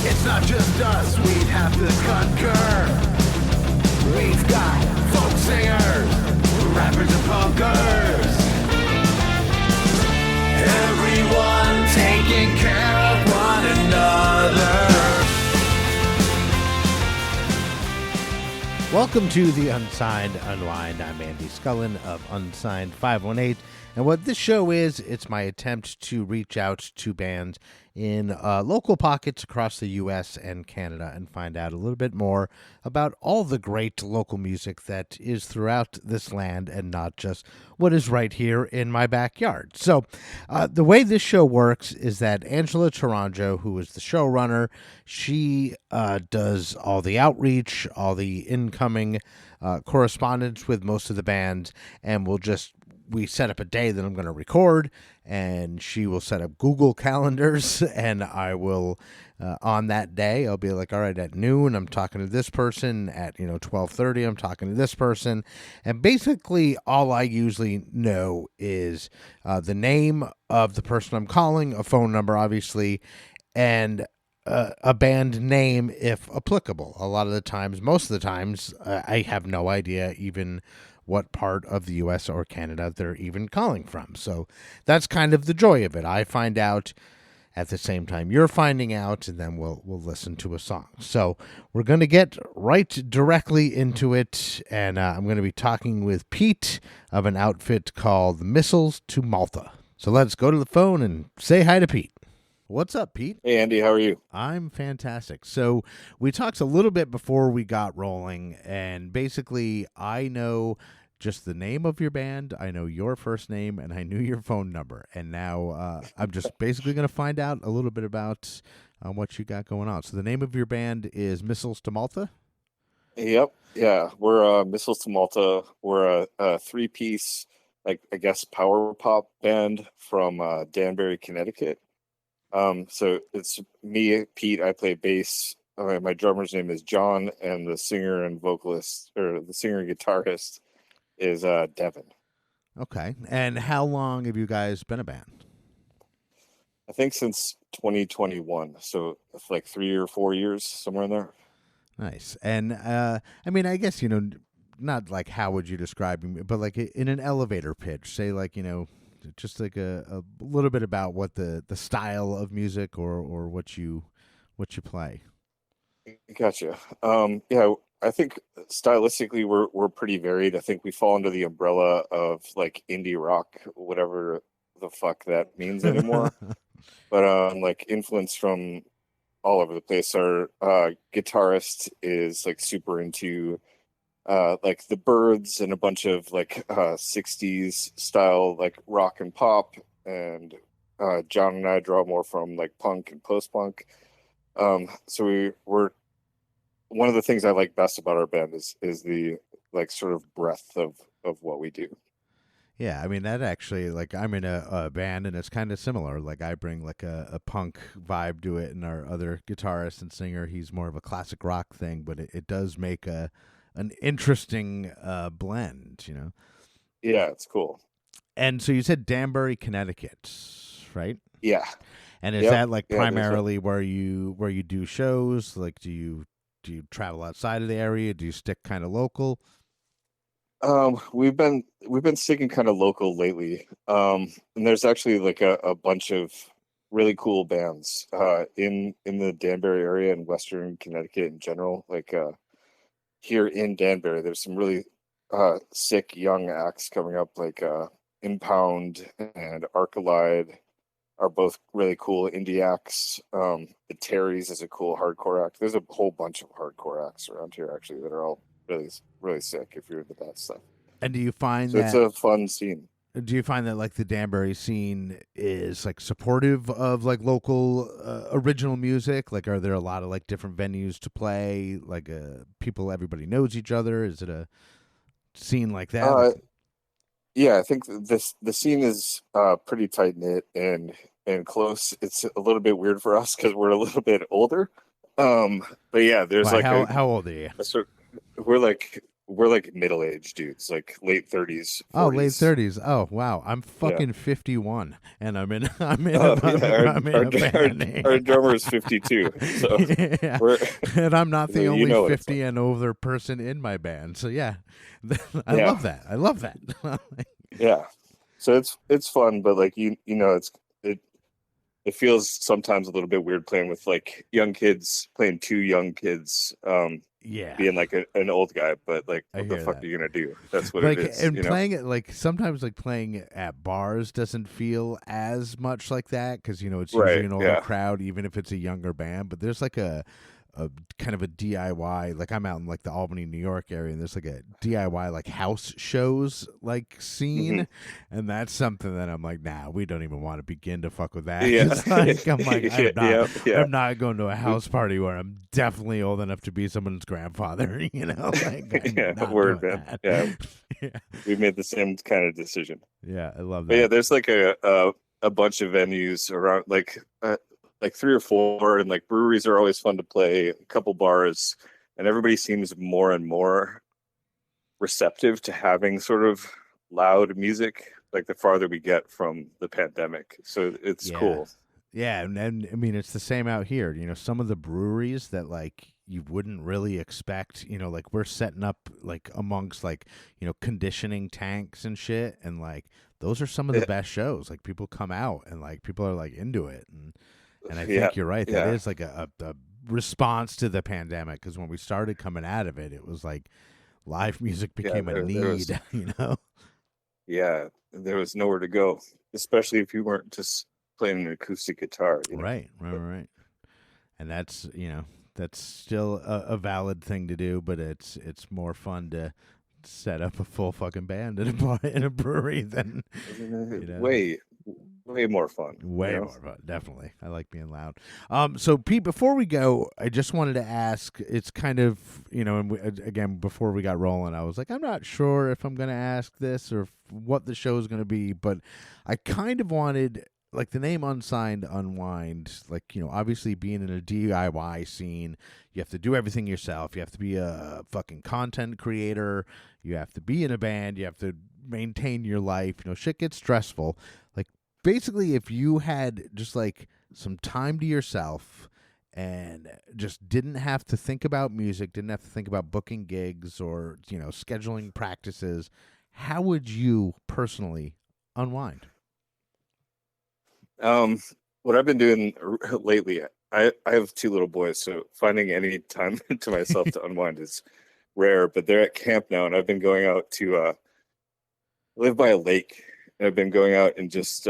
It's not just us, we'd have to concur. We've got folk singers, rappers and punkers. Everyone taking care of one another. Welcome to the Unsigned Unwind. I'm Andy Scullin of Unsigned 518. And what this show is, it's my attempt to reach out to bands in local pockets across the U.S. and Canada and find out a little bit more about all the great local music that is throughout this land and not just what is right here in my backyard. So the way this show works is that Angela Tourangeau, who is the showrunner, she does all the outreach, all the incoming correspondence with most of the bands, and we set up a day that I'm going to record, and she will set up Google calendars, and I will, on that day, I'll be like, all right, at noon, I'm talking to this person. At, 12:30, I'm talking to this person. And basically, all I usually know is the name of the person I'm calling, a phone number, obviously, and a band name if applicable. A lot of the times, most of the times, I have no idea even what part of the U.S. or Canada they're even calling from. So that's kind of the joy of it. I find out at the same time you're finding out, and then we'll listen to a song. So we're going to get right directly into it, and I'm going to be talking with Pete of an outfit called Missiles to Malta. So let's go to the phone and say hi to Pete. What's up, Pete? Hey, Andy, how are you? I'm fantastic. So we talked a little bit before we got rolling, and basically I know just the name of your band, I know your first name, and I knew your phone number. And now I'm just basically going to find out a little bit about what you got going on. So the name of your band is Missiles to Malta? Yep. Yeah, we're Missiles to Malta. We're a three-piece, I guess, power pop band from Danbury, Connecticut. So it's me, Pete. I play bass. My drummer's name is John, and the singer and vocalist, or the singer and guitarist, is Devin. Okay. And how long have you guys been a band? I think since 2021. So it's like 3 or 4 years, somewhere in there. Nice. And I guess, not like how would you describe me, but like in an elevator pitch, say like, just like a little bit about what the style of music or what you play. Gotcha. Yeah, I think stylistically we're pretty varied. I think we fall under the umbrella of like indie rock, whatever the fuck that means anymore. But like influence from all over the place. Our guitarist is like super into like the Byrds and a bunch of like 60s style like rock and pop, and John and I draw more from like punk and post-punk. So we're one of the things I like best about our band is the like sort of breadth of what we do. Yeah, I mean that actually, like I'm in a band and it's kind of similar. Like I bring like a punk vibe to it, and our other guitarist and singer, he's more of a classic rock thing, but it does make an interesting blend, Yeah, it's cool. And so you said Danbury, Connecticut, right? Yeah. And is that like primarily where you do shows? Like do you travel outside of the area? Do you stick kind of local? We've been sticking kind of local lately. And there's actually like a bunch of really cool bands in the Danbury area and Western Connecticut in general. Like here in Danbury, there's some really sick young acts coming up, like Impound and Arcalide are both really cool indie acts. The Terrys is a cool hardcore act. There's a whole bunch of hardcore acts around here actually that are all really, really sick if you're into that stuff. And do you find it's a fun scene? Do you find that like the Danbury scene is like supportive of like local original music? Like, are there a lot of like different venues to play? Like, everybody knows each other? Is it a scene like that? Yeah, I think the scene is pretty tight knit and close. It's a little bit weird for us because we're a little bit older. But yeah, there's how old are you? We're like we're like middle-aged dudes, like late 30s, 40s. Oh, late 30s. Oh, wow. I'm fucking 51, and I'm in I'm in a band. Our drummer is 52, so Yeah. we're And I'm not the you only know what it's 50 and older person in my band. So yeah, I Yeah. love that. I love that. Yeah, so it's fun, but like you know, it feels sometimes a little bit weird playing with like young kids, playing two young kids, Yeah. being like an old guy, but like I what the hear fuck that. are you gonna do? That's what Like, it is. and You know? playing it, like, sometimes like playing at bars doesn't feel as much like that because it's usually Right, an older yeah. crowd, even if it's a younger band. But there's like a kind of a DIY, like I'm out in like the Albany, New York area, and there's like a DIY like house shows like scene, and that's something that I'm like, nah, we don't even want to begin to fuck with that. Yeah. 'Cause, like, I'm like, Yeah. I'm not going to a house party where I'm definitely old enough to be someone's grandfather. Like, I'm Yeah, not word, doing man. that. Yeah. Yeah. We made the same kind of decision. Yeah, I love But yeah, that. there's like a bunch of venues around, like 3 or 4, and like breweries are always fun to play. A couple bars, and everybody seems more and more receptive to having sort of loud music. Like the farther we get from the pandemic, so it's Yeah. cool. Yeah, and I mean it's the same out here. Some of the breweries that like you wouldn't really expect. Like we're setting up like amongst like conditioning tanks and shit, and like those are some of the best shows. Like people come out and like people are like into it, and I think you're right. That is like a response to the pandemic, because when we started coming out of it, it was like live music became a need. Yeah, there was nowhere to go, especially if you weren't just playing an acoustic guitar. Right. And that's that's still a valid thing to do, but it's more fun to set up a full fucking band in a brewery than way more fun. Way more fun, definitely. I like being loud. So Pete, before we go, I just wanted to ask. It's kind of and again before we got rolling, I was like, I'm not sure if I'm going to ask this or what the show is going to be, but I kind of wanted. Like the name Unsigned Unwind, like, obviously being in a DIY scene, you have to do everything yourself. You have to be a fucking content creator. You have to be in a band. You have to maintain your life. Shit gets stressful. Like, basically, if you had just like some time to yourself and just didn't have to think about music, didn't have to think about booking gigs or, scheduling practices, how would you personally unwind? What I've been doing lately, I have 2 little boys, so finding any time to myself to unwind is rare, but they're at camp now, and I've been going out to live by a lake, and I've been going out and just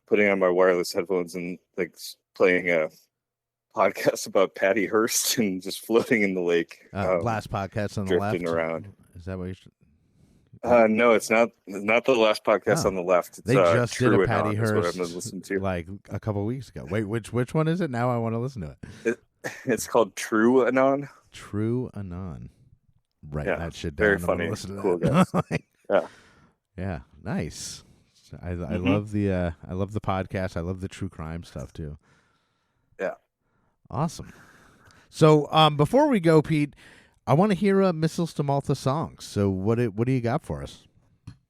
putting on my wireless headphones and like playing a podcast about Patty Hearst and just floating in the lake. Last podcast on the left. Drifting around. Is that what you should? No, it's not the last podcast on the left. It's, they just did a Tourangeau Patty is what I've Hearst been listening to. like a couple weeks ago. Wait, which one is it? Now I want to listen to it. It's called Tourangeau. Tourangeau. Write that shit down. Very funny. Listen to Cool that. guys. Yeah, nice. I love the podcast. I love the true crime stuff too. Yeah. Awesome. So before we go, Pete, I want to hear Missiles to Malta songs. So what do you got for us?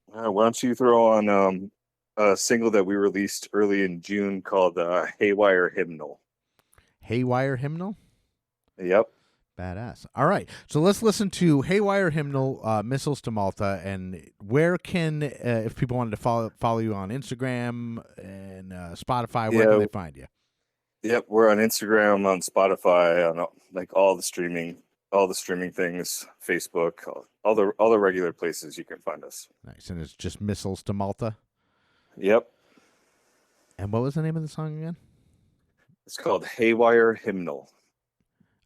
Why don't you throw on a single that we released early in June called Haywire Hymnal. Haywire Hymnal? Yep. Badass. All right. So let's listen to Haywire Hymnal, Missiles to Malta. And where can, if people wanted to follow you on Instagram and Spotify, where can they find you? Yep. We're on Instagram, on Spotify, on like all the streaming things, Facebook, all the regular places you can find us. Nice. And it's just Missiles to Malta? Yep. And what was the name of the song again? It's called Haywire Hymnal.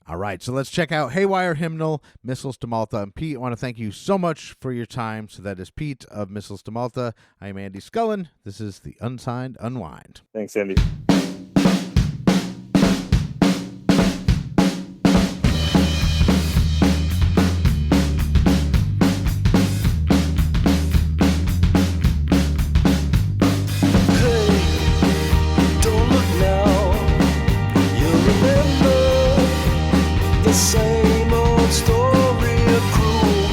All right, so let's check out Haywire Hymnal, Missiles to Malta. And Pete, I want to thank you so much for your time. So that is Pete of Missiles to Malta. I am Andy Scullin. This is the Unsigned Unwind. Thanks, Andy. Same old story of cruel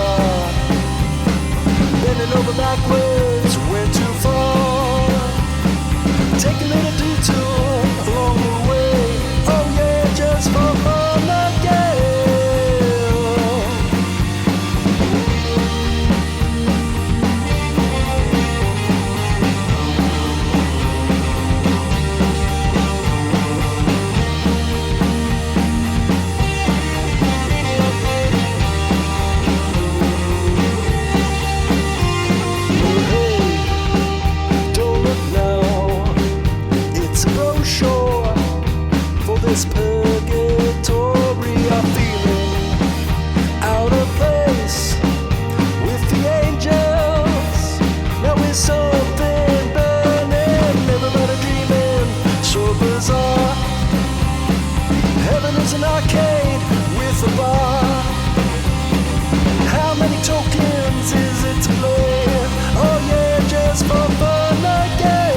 start. Bending over backwards, went too far. Take a little detour along the way. Oh yeah, just for fun again. This purgatory, I'm feeling out of place with the angels. Now we're something burning, everybody dreaming, so bizarre. Heaven is an arcade with a bar. How many tokens is it to play? Oh yeah, just for fun again.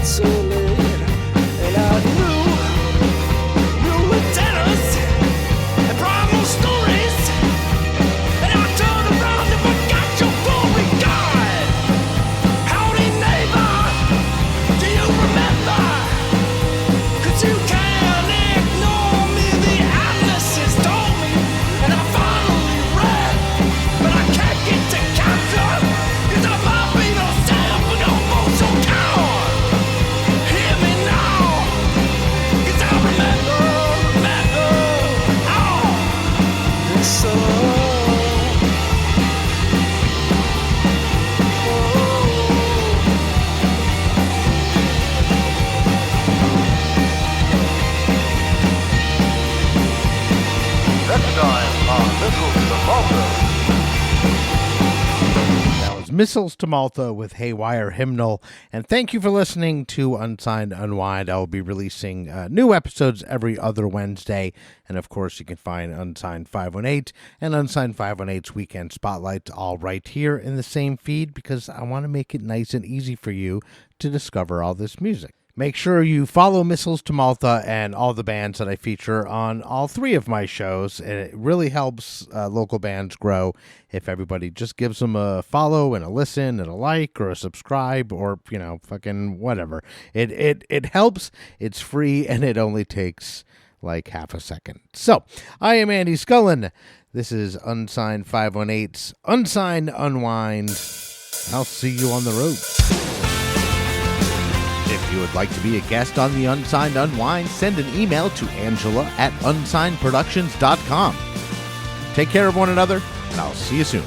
So late, and I knew you were tenors and primal stories, and I turned around and forgot your full regard. Howdy neighbor, do you remember? 'Cause you can't ignore me, the atlases told me, and I finally read, but I can't get to capture, 'cause I might be no stand for no motion count. Missiles to Malta with Haywire Hymnal. And thank you for listening to Unsigned Unwind. I will be releasing new episodes every other Wednesday. And of course, you can find Unsigned 518 and Unsigned 518's Weekend Spotlight all right here in the same feed, because I want to make it nice and easy for you to discover all this music. Make sure you follow Missiles to Malta and all the bands that I feature on all three of my shows. And it really helps local bands grow if everybody just gives them a follow and a listen and a like or a subscribe or, you know, fucking whatever. It helps. It's free, and it only takes like half a second. So I am Andy Scullin. This is Unsigned 518's Unsigned Unwind. I'll see you on the road. If you would like to be a guest on the Unsigned Unwind, send an email to Angela@unsignedproductions.com. Take care of one another, and I'll see you soon.